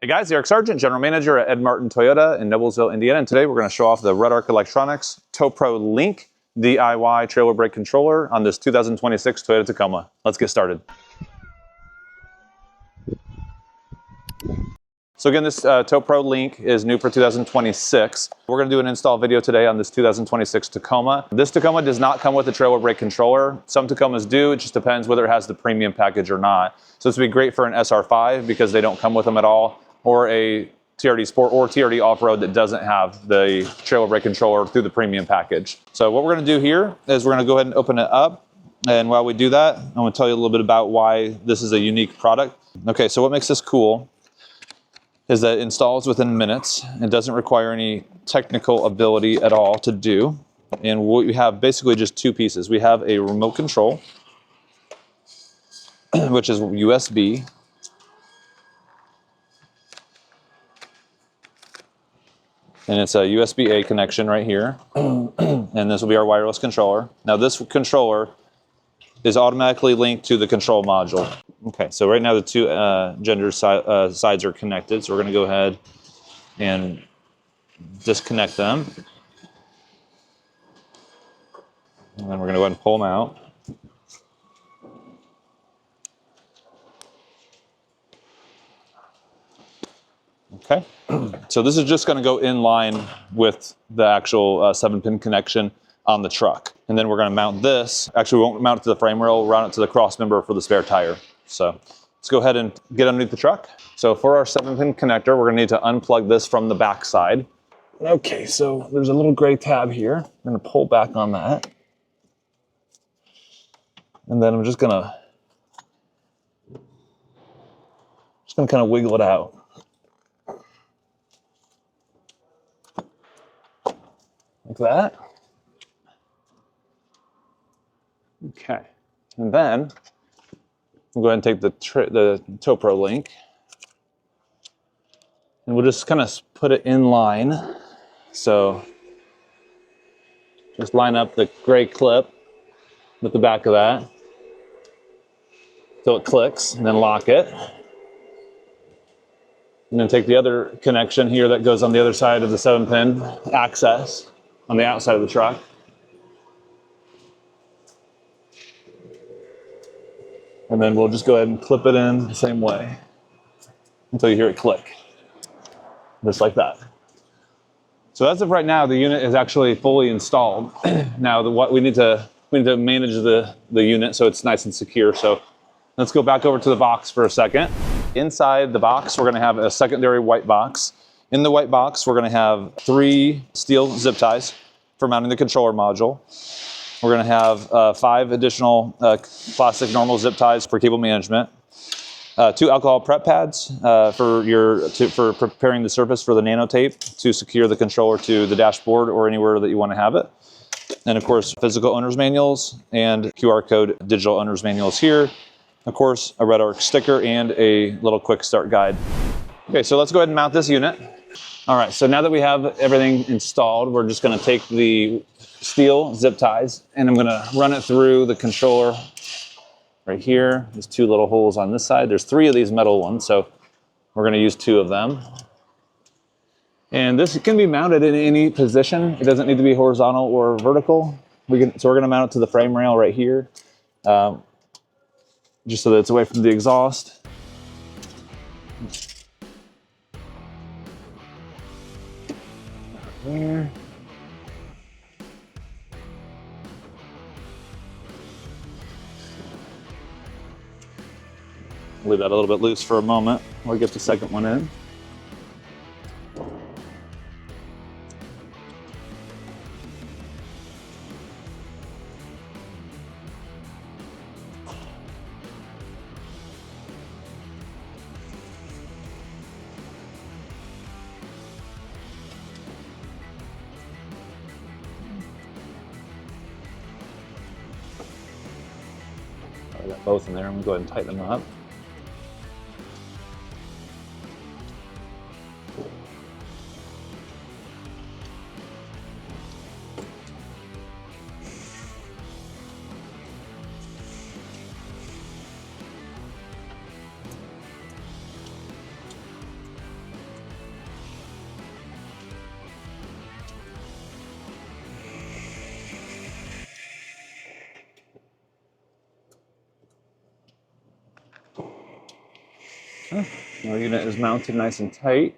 Hey guys, Eric Sargent, General Manager at Ed Martin Toyota in Noblesville, Indiana, and today we're going to show off the REDARC Electronics Tow-Pro Link DIY trailer brake controller on this 2026 Toyota Tacoma. Let's get started. So again, this Tow-Pro Link is new for 2026. We're going to do an install video today on this 2026 Tacoma. This Tacoma does not come with a trailer brake controller. Some Tacomas do, it just depends whether it has the premium package or not. So this would be great for an SR5 because they don't come with them at all, or a TRD Sport or TRD Off-Road that doesn't have the trailer brake controller through the premium package. So what we're going to do here is we're going to go ahead and open it up. And while we do that, I'm going to tell you a little bit about why this is a unique product. Okay, so what makes this cool is that it installs within minutes. It doesn't require any technical ability at all to do. And we have basically just two pieces. We have a remote control, which is USB. And it's a USB-A connection right here. And this will be our wireless controller. Now this controller is automatically linked to the control module. Okay, so right now the two sides are connected. So we're gonna go ahead and disconnect them. And then we're gonna go ahead and pull them out. Okay, so this is just going to go in line with the actual 7-pin connection on the truck. And then we're going to mount this. Actually, we won't mount it to the frame rail, we'll route it to the cross member for the spare tire. So let's go ahead and get underneath the truck. So for our 7-pin connector, we're going to need to unplug this from the back side. Okay, so there's a little gray tab here. I'm going to pull back on that. And then I'm just going to kind of wiggle it out. Like that. Okay, and then we'll go ahead and take the Tow-Pro Link, and we'll just kind of put it in line. So just line up the gray clip with the back of that till it clicks, and then lock it. And then take the other connection here that goes on the other side of the 7-pin access on the outside of the truck. And then we'll just go ahead and clip it in the same way until you hear it click, just like that. So as of right now, the unit is actually fully installed. Now, we need to manage the unit so it's nice and secure. So let's go back over to the box for a second. Inside the box, we're going to have a secondary white box. In the white box, we're going to have 3 steel zip ties for mounting the controller module. We're going to have 5 additional plastic normal zip ties for cable management. 2 alcohol prep pads for preparing the surface for the nano tape to secure the controller to the dashboard or anywhere that you want to have it. And of course, physical owner's manuals and QR code digital owner's manuals here. Of course, a REDARC sticker and a little quick start guide. Okay, so let's go ahead and mount this unit. All right, so now that we have everything installed, we're just going to take the steel zip ties and I'm going to run it through the controller right here. There's 2 little holes on this side. There's 3 of these metal ones, so we're going to use 2 of them. And this can be mounted in any position. It doesn't need to be horizontal or vertical. So we're going to mount it to the frame rail right here, just so that it's away from the exhaust. There. Leave that a little bit loose for a moment while we get the second one in. I got both in there. I'm going to go ahead and tighten them up. Our unit is mounted nice and tight.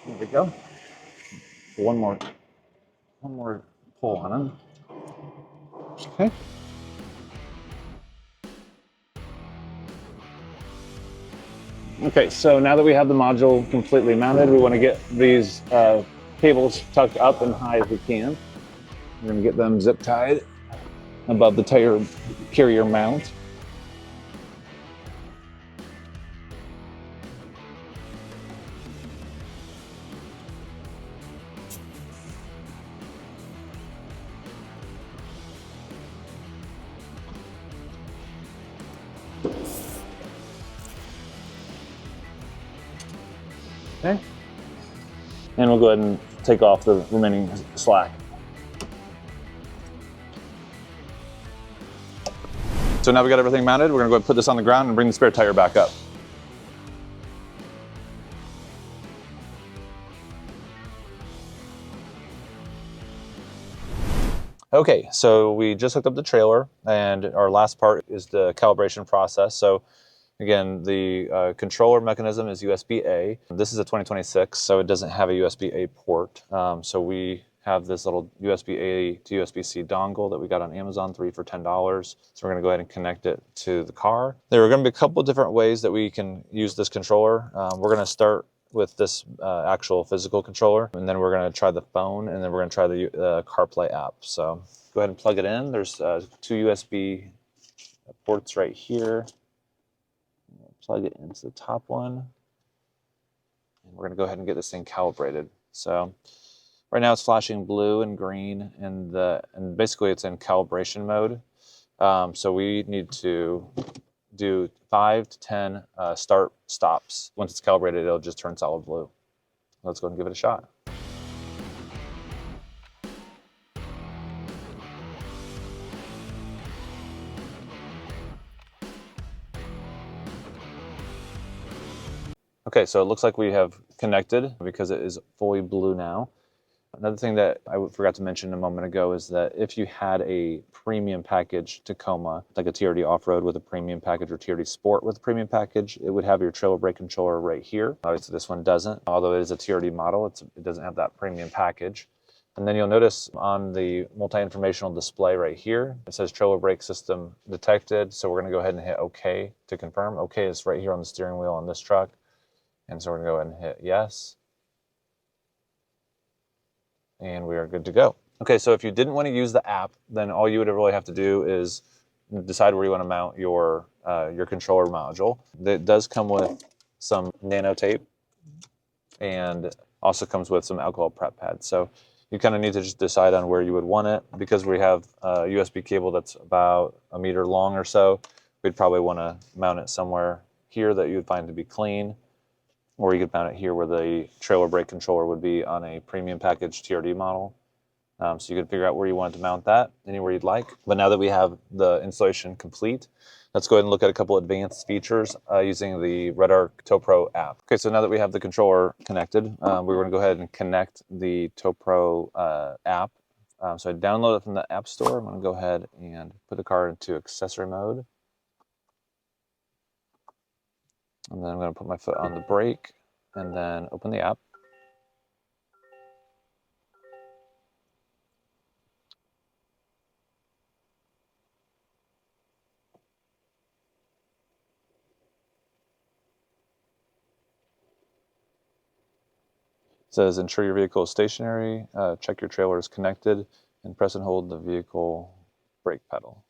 There we go. One more pull on him. Okay. Okay, so now that we have the module completely mounted, we want to get these cables tucked up and high as we can. We're going to get them zip tied above the tire carrier mount. Okay. And we'll go ahead and take off the remaining slack. So now we got everything mounted, we're gonna go ahead and put this on the ground and bring the spare tire back up. Okay, so we just hooked up the trailer, and our last part is the calibration process. So again, the controller mechanism is USB-A. This is a 2026, so it doesn't have a USB-A port. So we have this little USB-A to USB-C dongle that we got on Amazon, 3 for $10. So we're gonna go ahead and connect it to the car. There are gonna be a couple different ways that we can use this controller. We're gonna start with this actual physical controller, and then we're gonna try the phone, and then we're gonna try the CarPlay app. So go ahead and plug it in. There's 2 USB ports right here. Plug it into the top one. And we're gonna go ahead and get this thing calibrated. So right now it's flashing blue and green, and basically it's in calibration mode. So we need to do 5 to 10 start stops. Once it's calibrated, it'll just turn solid blue. Let's go and give it a shot. Okay, so it looks like we have connected because it is fully blue now. Another thing that I forgot to mention a moment ago is that if you had a premium package Tacoma, like a TRD off-road with a premium package or TRD Sport with a premium package, it would have your trailer brake controller right here. Obviously this one doesn't, although it is a TRD model, it doesn't have that premium package. And then you'll notice on the multi-informational display right here, it says trailer brake system detected. So we're gonna go ahead and hit OK to confirm. OK is right here on the steering wheel on this truck. And so we're gonna go ahead and hit yes. And we are good to go. Okay, so if you didn't want to use the app, then all you would really have to do is decide where you want to mount your controller module. It does come with some nano tape and also comes with some alcohol prep pads. So you kind of need to just decide on where you would want it. Because we have a USB cable that's about a meter long or so, we'd probably want to mount it somewhere here that you would find to be clean. Or you could mount it here where the trailer brake controller would be on a premium package TRD model. So you can figure out where you want to mount that, anywhere you'd like. But now that we have the installation complete, let's go ahead and look at a couple advanced features using the REDARC Tow-Pro app. Okay, so now that we have the controller connected, we're going to go ahead and connect the Tow-Pro app. So I download it from the App Store. I'm going to go ahead and put the car into accessory mode. And then I'm going to put my foot on the brake and then open the app. It says ensure your vehicle is stationary, check your trailer is connected, and press and hold the vehicle brake pedal.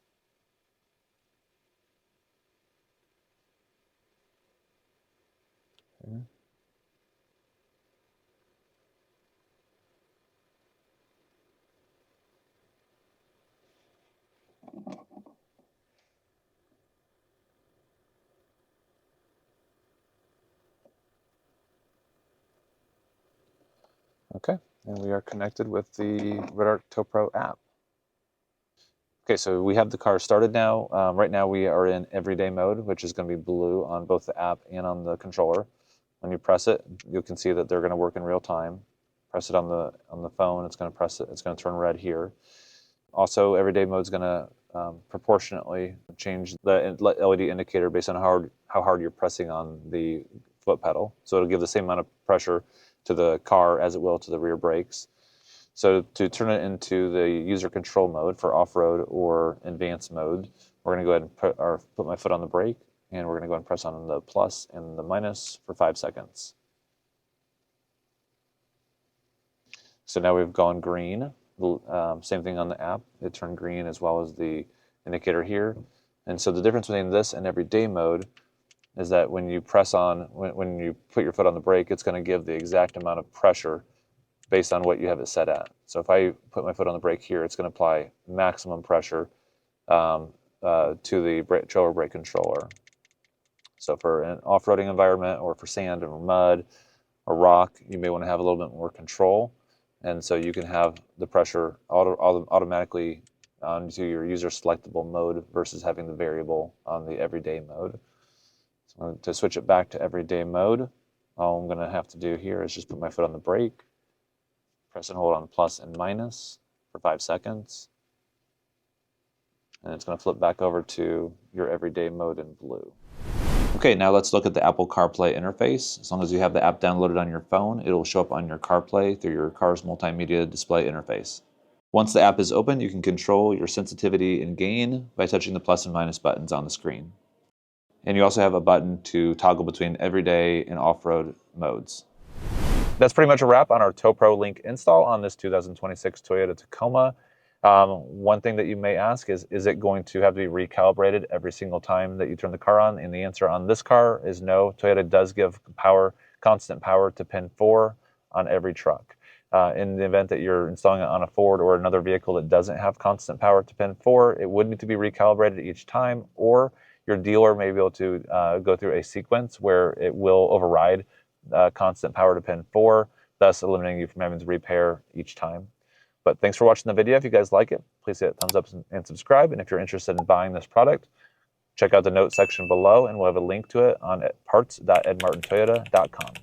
Okay. Okay, and we are connected with the REDARC Tow-Pro app. Okay, so we have the car started now. Right now we are in everyday mode, which is going to be blue on both the app and on the controller. When you press it, you can see that they're going to work in real time. Press it on the phone, it's going to turn red here. Also, everyday mode is going to proportionately change the LED indicator based on how hard you're pressing on the foot pedal. So it'll give the same amount of pressure to the car as it will to the rear brakes. So to turn it into the user control mode for off-road or advanced mode, we're going to go ahead and put my foot on the brake, and we're going to go ahead and press on the plus and the minus for 5 seconds. So now we've gone green. Same thing on the app. It turned green as well as the indicator here. And so the difference between this and everyday mode is that when you press on, when you put your foot on the brake, it's going to give the exact amount of pressure based on what you have it set at. So if I put my foot on the brake here, it's going to apply maximum pressure to the trailer brake controller. So for an off-roading environment or for sand or mud or rock, you may want to have a little bit more control. And so you can have the pressure automatically onto your user selectable mode versus having the variable on the everyday mode. So to switch it back to everyday mode, all I'm going to have to do here is just put my foot on the brake, press and hold on plus and minus for 5 seconds, and it's going to flip back over to your everyday mode in blue. Okay, now let's look at the Apple CarPlay interface. As long as you have the app downloaded on your phone, it will show up on your CarPlay through your car's multimedia display interface. Once the app is open, you can control your sensitivity and gain by touching the plus and minus buttons on the screen. And you also have a button to toggle between everyday and off-road modes. That's pretty much a wrap on our Tow-Pro Link install on this 2026 Toyota Tacoma. One thing that you may ask is it going to have to be recalibrated every single time that you turn the car on? And the answer on this car is no. Toyota does give constant power to pin 4 on every truck. In the event that you're installing it on a Ford or another vehicle that doesn't have constant power to pin 4, it would need to be recalibrated each time, or your dealer may be able to go through a sequence where it will override constant power to pin 4, thus eliminating you from having to repair each time. But thanks for watching the video. If you guys like it, please hit thumbs up and subscribe. And if you're interested in buying this product, check out the notes section below, and we'll have a link to it on parts.edmartintoyota.com.